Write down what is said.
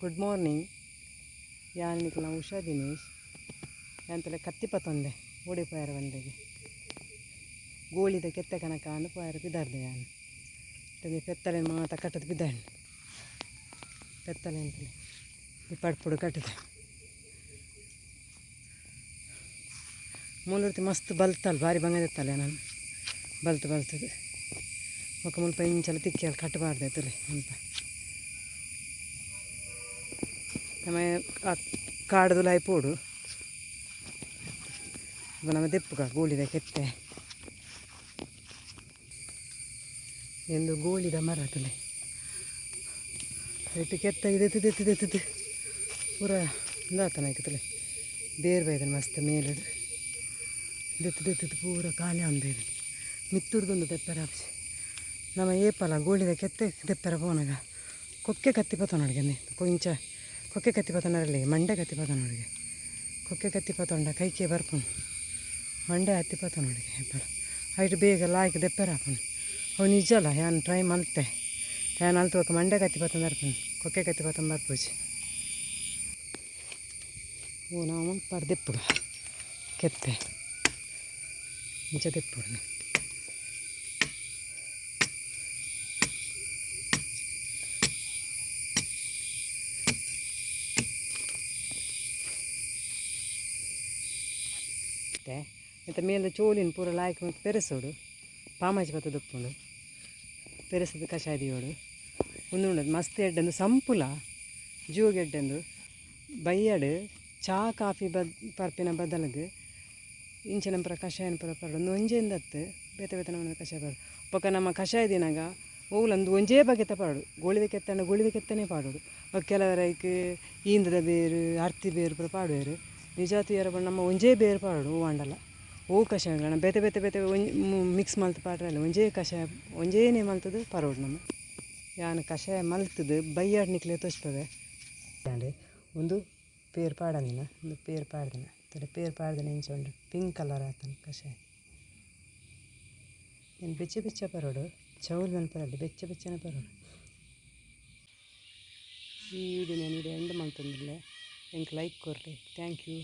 Good morning. ಯಾನಿಕ್ಲ ಉಷಾ ದಿನೇಶ್ ಯಾಂತಲೆ ಕತ್ತಿ ಪತ್ತೊಂದೆ ಓಡಿಪೋಯಾರ ಬಂದೆಗೆ ಗೋಳಿದ ಕೆತ್ತ ಕನಕ ಅಂದು ಪೋಯಾರ ಬಿದ್ದಾರ್ದೆ ಯಾನು ಪೆತ್ತಲೆ ಮಾತ ಕಟ್ಟದು ಬಿದ್ದಾಂಡು ಪೆತ್ತಲೆ ಅಂತಲೇ ಈ ಪಡ್ಪುಡು ಕಟ್ಟದೆ ಮೂಲರ್ತಿ ಮಸ್ತ್ ಬಲ್ತಲ್ಲ ಭಾರಿ ಬಂಗದಿತ್ತಲ್ಲ ನಾನು ಬಲ್ತದೆ ಮುಖ ಮುಲ್ಪ ಇಂಚಲ ತಿಕ್ಕಿಯಲ್ಲಿ ಕಟ್ಟಬಾರ್ದಾಯ್ತಲ್ಲ ಅಂತ ನಮ್ಮ ಕಾಡದು ಲಾಯ್ ಪೋಡು ನಮ್ಮ ದೆಪ್ಪುಗ ಗೋಳಿದ ಕೆತ್ತೆ ಎಂದು ಗೋಳಿದ ಮರ ತಲೆ ಇಟ್ಟು ಕೆತ್ತ ಇದೆತ್ತು ಪೂರ ದಾತನ ಆಯ್ತಲೆ ಬೇರೆ ಬೈದನು ಮಸ್ತ್ ಮೇಲಿಡು ದೆತ್ತು ಪೂರ ಖಾಲಿ ಅಂದೇನು ಮಿತ್ತುರ್ದೊಂದು ದೆಪ್ಪರ ಹಾಪಿಸಿ ನಮ್ಮ ಏಪಲ ಗೋಳಿದ ಕೆತ್ತೆ ದೆಪ್ಪರ ಪೋನಾಗ ಕೊಕ್ಕೆ ಕತ್ತಿ ಪತ್ತ ನೋಡಿಗೆ ಕೊಂಚ ಕೊಕ್ಕೆ ಕತ್ತಿ ಪತ್ತನರಲ್ಲಿ ಮಂಡೆ ಕತ್ತಿ ಪತ್ತ ನೋಡಿಗೆ ಕೊಕ್ಕೆ ಕತ್ತಿ ಪತ್ತೊಂಡ ಕೈಕೆ ಬರ್ಪುನು ಮಂಡೆ ಹತ್ತಿ ಪತ್ತ ನೋಡಿಗೆ ಹೆಪ್ಪರ ಐಟು ಬೇಗ ಲಾಯ್ಕೆ ದೆಪ್ಪರ ಹಾಪುನು ಅವು ನಿಜ ಅಲ್ಲ ಯಾನು ಟ್ರೈ ಮಲ್ತೆ ಯಾನು ಅಲ್ತೋಕೆ ಮಂಡೆ ಕತ್ತಿ ಪತ್ತೊಂದು ಬರ್ಪುನು ಕೊಕ್ಕೆ ಕತ್ತಿ ಪತ್ತೊಂದು ಬರ್ಪೂಜಿ ಓ ನಾವು ಮಲ್ಪಾಡು ದೆಪ್ಪುಗ ಕೆತ್ತೆ ನಿಜ ದೆಪ್ಪುಡು ಮತ್ತು ಮೇಲೆ ಚೋಲಿನ ಪೂರ ಲಾಯ್ಕೆ ಮತ್ತು ಪೆರೆಸೋಡು ಪಾಮಾಜಿ ಪತ್ತ ದಪ್ಪುಂಡು ಪೆರೆಸದು ಕಷಾಯ ದಿಯೋಡು ಉಂದುಂಡದು ಮಸ್ತ್ ಎಡ್ಡೆಂದು ಸಂಪುಲ ಜೀವಗೆಡ್ಡೆಂದು ಬೈಯಡು ಚಾ ಕಾಫಿ ಪರ್ಪಿನ ಬದಲಿಗೆ ಇಂಚಿನ ಪುರ ಕಷಾಯನ ಪುರ ಪರಡು ಒಂದು ಒಂಜೆಂದತ್ತು ಬೇತೆ ನಮ್ಮನ ಕಷಾಯ ಪಾಡು ಪಕ್ಕ ನಮ್ಮ ಕಷಾಯ ದಿನಾಗ ಓಲೊಂದು ಒಂಜೇ ಬಗೆ ತಪಾಡು ಗೋಳಿದ ಕೆತ್ತನೆ ಪಾಡೋಡು ಕೆಲವರೈಕೆ ಈಂದದ ಬೇರು ಅರ್ತಿ ಬೇರು ಪುರ ಪಾಡುವೇರು ನಿಜಾತಿ ಯಾರ ನಮ್ಮ ಒಂಜೇ ಬೇರು ಪಾಡು ಹೂವಂಡಲ್ಲ ಹೂ ಕಷಾಯಗಳನ್ನ ಬೇತೆ ಮಿಕ್ಸ್ ಮಲ್ತು ಪಾಡ್ರಲ್ಲ ಒಂಜೇ ಕಷಾಯ ಒಂಜೇನೇ ಮಲ್ತದು ಪರೋಡು ನಮ್ಮ ಯಾನು ಕಷಾಯ ಮಲ್ತದು ಬೈಯಾಡು ನಿಕ್ಲೆ ತೋಚ್ತದೆ ಒಂದು ಪೇರು ಪಾಡಂದಿನ ಒಂದು ಪೇರು ಪಾಡ್ದಿನ ಪೇರು ಪಾಡ್ದಿನ ಇಂಚೊಂಡು ಪಿಂಕ್ ಕಲರ್ ಆತನ ಕಷಾಯ ಏನು ಬೆಚ್ಚ ಪರೋಡು ಚೌಲ್ ಮಲ್ಪರಲ್ಲಿ ಬೆಚ್ಚನೆ ಪರೋಡು ಈ ವಿಡಿಯೋ ನಾನು ಎಂಡ್ ಮಾಡ್ತಂದಿಲ್ಲ ಎಂಗೆ ಲೈಕ್ ಕೊಡ್ರಿ ಥ್ಯಾಂಕ್ ಯು.